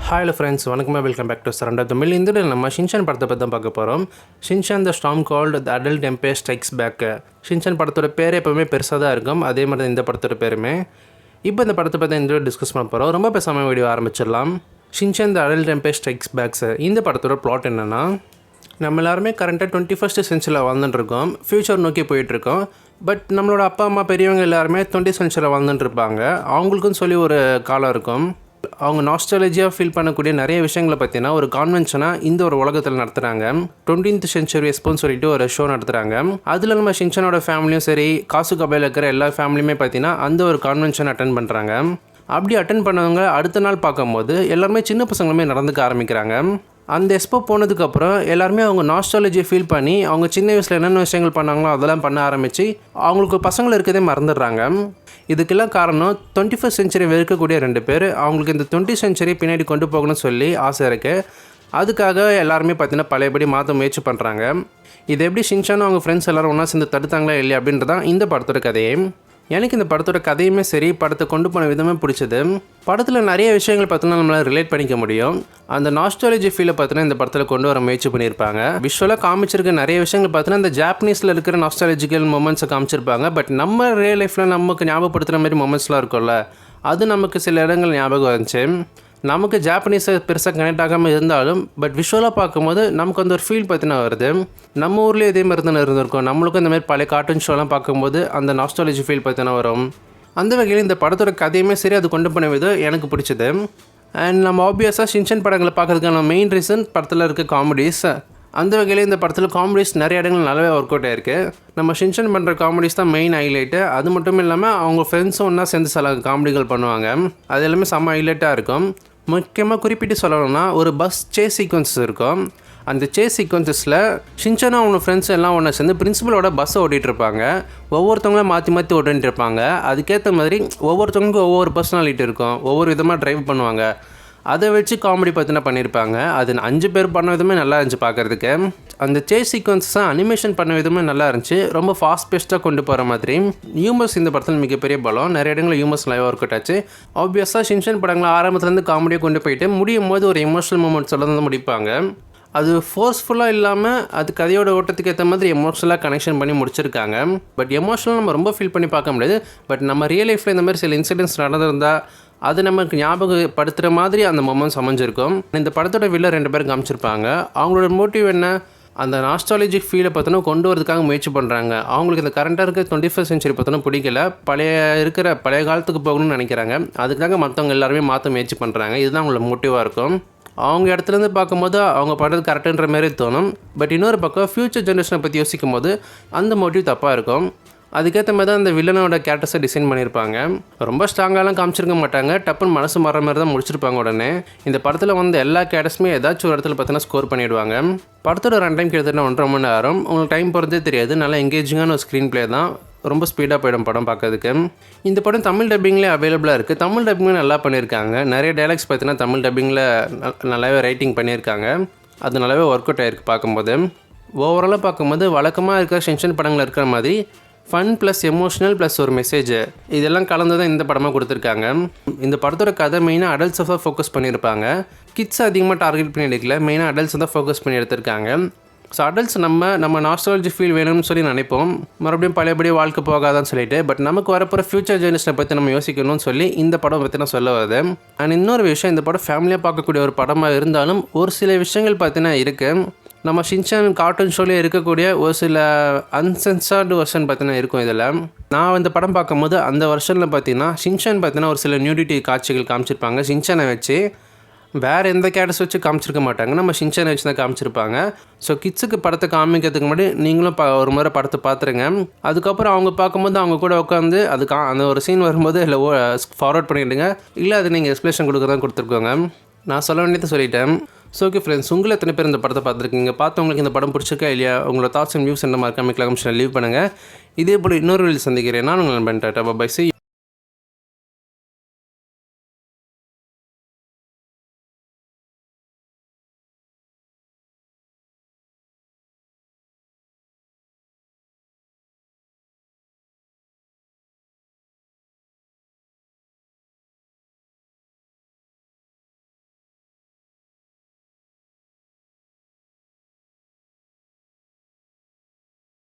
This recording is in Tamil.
ஹலோ ஃப்ரெண்ட்ஸ், வணக்கமே. Welcome back to surrender Tamil. இந்த நம்ம ஷின்சான் படத்தை பற்றி தான் பார்க்க போகிறோம். Shinchan the storm called the adult empire strikes back. ஷின்சான் படத்தோட பேர் எப்போவுமே பெருசாக தான் இருக்கும். அதே மாதிரி தான் இந்த படத்தோட பேருமே. இப்போ இந்த படத்தை பற்றி இந்த டிஸ்கஸ் பண்ண போகிறோம். ரொம்ப பேசாமல் வீடியோ ஆரம்பிச்சிடலாம். Shinchan the adult empire strikes backs. இந்த படத்தோட ப்ளாட் என்னென்னா, நம்ம எல்லாருமே கரண்ட்டாக 21st சென்ச்சுரியில் வாழ்ந்துட்டுருக்கோம். ஃப்யூச்சர் நோக்கி போயிட்டுருக்கோம். பட் நம்மளோட அப்பா அம்மா பெரியவங்க எல்லாருமே 20th சென்ச்சுரியில் வாழ்ந்துட்டுருப்பாங்க. அவங்களுக்குன்னு சொல்லி ஒரு காலம் இருக்கும். அவங்க நாஸ்டாலஜியாக ஃபீல் பண்ணக்கூடிய நிறைய விஷயங்களை பற்றினா ஒரு கான்வென்ஷனாக இந்த ஒரு உலகத்தில் நடத்துகிறாங்க. 20th சென்ச்சுரி எக்ஸ்போன்னு சொல்லிட்டு ஒரு ஷோ நடத்துகிறாங்க. அதில் நம்ம ஷின்சானோட ஃபேமிலியும் சரி, காசுகபையில் இருக்கிற எல்லா ஃபேமிலியுமே பார்த்தீங்கன்னா அந்த ஒரு கான்வென்ஷன் அட்டன் பண்ணுறாங்க. அப்படி அட்டன் பண்ணவங்க அடுத்த நாள் பார்க்கும்போது எல்லாருமே சின்ன பசங்களுமே நடந்துக்க ஆரம்பிக்கிறாங்க. அந்த எக்ஸ்போ போனதுக்கப்புறம் எல்லாருமே அவங்க நாஸ்டாலஜியை ஃபீல் பண்ணி அவங்க சின்ன வயசில் என்னென்ன விஷயங்கள் பண்ணாங்களோ அதெல்லாம் பண்ண ஆரம்பித்து அவங்களுக்கு பசங்களை இருக்கதே மறந்துடுறாங்க. இதுக்கெல்லாம் காரணம் 21st சென்ச்சுரி வெறுக்கக்கூடிய 2 பேர் அவங்களுக்கு இந்த 20th சென்ச்சுரி பின்னாடி கொண்டு போகணும்னு சொல்லி ஆசை இருக்குது. அதுக்காக எல்லாருமே பார்த்தீங்கன்னா பழையபடி மாற்ற முயற்சி பண்ணுறாங்க. இது எப்படி ஷின்சானும் அவங்க ஃப்ரெண்ட்ஸ் எல்லோரும் ஒன்றா சேர்ந்து தடுத்தாங்களா இல்லையா அப்படின்றதான் இந்த படத்தோட கதையே. எனக்கு இந்த படத்தோட கதையுமே சரி, படத்தை கொண்டு போன விதமே பிடிச்சது. படத்தில் நிறைய விஷயங்கள் பார்த்தோன்னா நம்மளால் ரிலேட் பண்ணிக்க முடியும். அந்த நாஸ்டாலஜி ஃபீலை பார்த்தீங்கன்னா இந்த படத்தில் கொண்டு வர முயற்சி பண்ணியிருப்பாங்க. விஷுவலாக காமிச்சிருக்க நிறைய விஷயங்கள் பார்த்தீங்கன்னா இந்த ஜாப்பனீஸில் இருக்கிற நாஸ்டாலஜிக்கல் மொமெண்ட்ஸை காமிச்சிருப்பாங்க. பட் நம்ம ரியல் லைஃப்பில் நமக்கு ஞாபகப்படுத்துகிற மாதிரி மொமெண்ட்ஸ்லாம் இருக்கும்ல, அது நமக்கு சில இடங்கள் ஞாபகம் வந்துச்சு. நமக்கு ஜாப்பனீஸை பெருசாக கனெக்ட் ஆகாமல் இருந்தாலும் பட் விஷுவலாக பார்க்கும்போது நமக்கு அந்த ஒரு ஃபீல் பார்த்தீங்கன்னா வருது. நம்ம ஊர்லேயே இதே மாதிரி தானே இருந்திருக்கும். நம்மளுக்கும் இந்த மாதிரி பழைய கார்ட்டூன் ஷோலாம் பார்க்கும்போது அந்த நாஸ்டாலஜி ஃபீல் பார்த்தீங்கன்னா வரும். அந்த வகையில் இந்த படத்தோட கதையுமே சரி, அது கொண்டு போன விதம் எனக்கு பிடிச்சது. அண்ட் நம்ம ஆப்வியஸாக ஷின்சான் படங்களை பார்க்கறதுக்கான மெயின் ரீசன் படத்தில் இருக்க காமெடிஸ். அந்த வகையில் இந்த படத்தில் காமெடிஸ் நிறைய இடங்கள் நல்லாவே ஒர்க் அவுட் ஆகிருக்கு. நம்ம ஷின்சான் பண்ணுற காமெடிஸ் தான் மெயின் ஹைலைட்டு. அது மட்டும் இல்லாமல் அவங்க ஃப்ரெண்ட்ஸும் ஒன்றா சேர்ந்து சில காமெடிகள் பண்ணுவாங்க. அது எல்லாமே செம்ம ஹைலைட்டாக இருக்கும். முக்கியமாக குறிப்பிட்டு சொல்லணும்னா ஒரு பஸ் சேஸ் சீக்வன்ஸஸ் இருக்கும். அந்த சேஸ் சீக்வன்ஸஸில் ஷின்சானும் அவங்க ஃப்ரெண்ட்ஸ் எல்லாம் ஒன்றா சேர்ந்து பிரின்சிபலோட பஸ்ஸை ஓட்டிகிட்ருப்பாங்க. ஒவ்வொருத்தவங்களும் மாற்றி ஓட்டிகிட்டு இருப்பாங்க. அதுக்கேற்ற மாதிரி ஒவ்வொருத்தவங்களுக்கும் ஒவ்வொரு பர்சனாலிட்டி இருக்கும். ஒவ்வொரு விதமாக ட்ரைவ் பண்ணுவாங்க. அதை வச்சு காமெடி பார்த்தினா பண்ணியிருப்பாங்க. அது 5 பேர் பண்ண விதமே நல்லா இருந்துச்சு பார்க்குறதுக்கு. அந்த சேஸ் சீக்வன்ஸை அனிமேஷன் பண்ண விதமே நல்லா இருந்துச்சு. ரொம்ப ஃபாஸ்ட் பேஸ்ட்டாக கொண்டு போகிற மாதிரி. ஹியூமர்ஸ் இந்த படத்தில் மிகப்பெரிய பலம். நிறைய இடங்களில் ஹியூமர்ஸ் லைவாக ஒர்க் அவுட் ஆச்சு. ஆப்வியஸாக ஷின்சான் படங்களை ஆரம்பத்துலேருந்து காமெடியை கொண்டு போயிட்டு முடியும் போது ஒரு எமோஷனல் மூமெண்ட்ஸில் தான் முடிப்பாங்க. அது ஃபோர்ஸ்ஃபுல்லாக இல்லாமல் அது கதையோட ஓட்டத்துக்கு ஏற்ற மாதிரி எமோஷனலாக கனெக்ஷன் பண்ணி முடிச்சிருக்காங்க. பட் எமோஷனலாக நம்ம ரொம்ப ஃபீல் பண்ணி பார்க்க முடியாது. பட் நம்ம ரியல் லைஃப்பில் இந்த மாதிரி சில இன்சிடென்ட்ஸ் நடந்திருந்தால் அது நமக்கு ஞாபகப்படுத்துகிற மாதிரி அந்த மொமெண்ட்ஸ் அமைஞ்சிருக்கும். இந்த படத்தோட வில்ல 2 பேர் காமிச்சிருப்பாங்க. அவங்களோட மோட்டிவ் என்ன, அந்த நாஸ்டாலஜிக் ஃபீலை பார்த்தோன்னா கொண்டு வரதுக்காக முயற்சி பண்ணுறாங்க. அவங்களுக்கு இந்த கரண்ட்டாக இருக்க 21st சென்ச்சுரி பார்த்தோன்னா பிடிக்கல. பழைய காலத்துக்கு போகணும்னு நினைக்கிறாங்க. அதுக்காக மற்றவங்க எல்லாருமே மாற்ற முயற்சி பண்ணுறாங்க. இதுதான் அவங்களோட மோட்டிவாக இருக்கும். அவங்க இடத்துலேருந்து பார்க்கும்போது அவங்க பண்ணுறது கரெக்டுன்ற மாதிரி தோணும். பட் இன்னொரு பக்கம் ஃப்யூச்சர் ஜென்ரேஷனை பற்றி யோசிக்கும் போது அந்த மோட்டிவ் தப்பாக இருக்கும். அதுக்கேற்ற மாதிரி தான் அந்த வில்லனோட கேரக்டர்ஸை டிசைன் பண்ணியிருப்பாங்க. ரொம்ப ஸ்ட்ராங்காலாம் காமிச்சிருக்க மாட்டாங்க. டப்புன்னு மனசு மாற மாதிரி தான் முடிச்சிருப்பாங்க உடனே. இந்த படத்தில் வந்து எல்லா கேரக்டர்ஸுமே ஏதாச்சும் ஒரு இடத்துல பார்த்தீங்கன்னா ஸ்கோர் பண்ணிவிடுவாங்க. படத்தோட ரன் டைம் கிட்டத்தட்ட 1.5 மணி நேரம். உங்களுக்கு டைம் போகிறதே தெரியாது. நல்லா எங்கேஜிங்கான ஒரு ஸ்க்ரீன் ப்ளே தான். ரொம்ப ஸ்பீடாக போயிடும் படம் பார்க்கறதுக்கு. இந்த படம் தமிழ் டப்பிங்லேயே அவைலபிளாக இருக்குது. தமிழ் டப்பிங்கும் நல்லா பண்ணியிருக்காங்க. நிறைய டைலாக்ஸ் பார்த்தீங்கன்னா தமிழ் டப்பிங்கில் நல்லாவே ரைட்டிங் பண்ணியிருக்காங்க. அது நல்லாவே ஒர்க் அவுட் ஆகிருக்கு பார்க்கும்போது. ஓவராலாக பார்க்கும்போது வழக்கமாக இருக்கிற ஷின்சான் படங்கள் இருக்கிற மாதிரி ஃபன் ப்ளஸ் எமோஷனல் ப்ளஸ் ஒரு மெசேஜ் இதெல்லாம் கலந்து தான் இந்த படமாக கொடுத்துருக்காங்க. இந்த படத்தோட கதை மெயினாக அடல்ட்ஸை தான் ஃபோக்கஸ் பண்ணியிருப்பாங்க. கிட்ஸ் அதிகமாக டார்கெட் பண்ணி எடுக்கல. மெயினாக அடல்ட்ஸை தான் ஃபோக்கஸ் பண்ணி எடுத்திருக்காங்க. ஸோ அடல்ட்ஸ் நம்ம நாஸ்டாலஜி ஃபீல் வேணும்னு சொல்லி நினைப்போம். மறுபடியும் பழையபடி வாழ்க்கை போகாதான்னு சொல்லிட்டு. பட் நமக்கு வரப்போகிற ஃப்யூச்சர் ஜெனரேஷனை பற்றி நம்ம யோசிக்கணும்னு சொல்லி இந்த படம் பற்றி நான் சொல்ல வருது. அண்ட் இன்னொரு விஷயம், இந்த படம் ஃபேமிலியாக பார்க்கக்கூடிய ஒரு படமாக இருந்தாலும் ஒரு சில விஷயங்கள் பார்த்தீங்கன்னா இருக்குது. நம்ம ஷின்சான் கார்ட்டூன் ஷோலேயே இருக்கக்கூடிய ஒரு சில அன்சென்சார்டு வெர்ஷன் பார்த்தீங்கன்னா இருக்கும். இதில் நான் இந்த படம் பார்க்கும்போது அந்த வெர்ஷனில் பார்த்தீங்கன்னா ஷின்சான் பார்த்தீங்கன்னா ஒரு சில நியூடிட்டி காட்சிகள் காமிச்சிருப்பாங்க. ஷின்சானை வச்சு வேறு எந்த கேரக்டர்ஸ் வச்சு காமிச்சிருக்க மாட்டாங்க. நம்ம ஷின்சானை வச்சு தான் காமிச்சிருப்பாங்க. ஸோ கிட்ஸுக்கு படத்தை காமிக்கிறதுக்கு முன்னாடி நீங்களும் ஒரு முறை படத்தை பார்த்துருங்க. அதுக்கப்புறம் அவங்க பார்க்கும்போது அவங்க கூட உட்காந்து அந்த ஒரு சீன் வரும்போது இல்லை ஃபார்வர்ட் பண்ணிவிடுங்க. இல்லை அது நீங்கள் எக்ஸ்பிளேஷன் கொடுக்குறதான் கொடுத்துருக்கோங்க. நான் சொல்ல வேண்டியதை சொல்லிட்டேன். ஸோ ஓகே ஃப்ரெண்ட்ஸ், உங்களை எத்தனை பேர் இந்த படத்தை பார்த்துருக்கீங்க? பார்த்தவங்களுக்கு இந்த படம் பிடிச்சிருக்கா இல்லையா? உங்களோட தாட்ஸ் அண்ட் வியூஸ் என்ன மாதிரி கமெண்ட் செக்ஷனில் லீவ் பண்ணுங்கள். இதே போல் இன்னொரு வீடியோ சந்திக்கிறேன். நான் உங்களை நண்பன். Tata bye.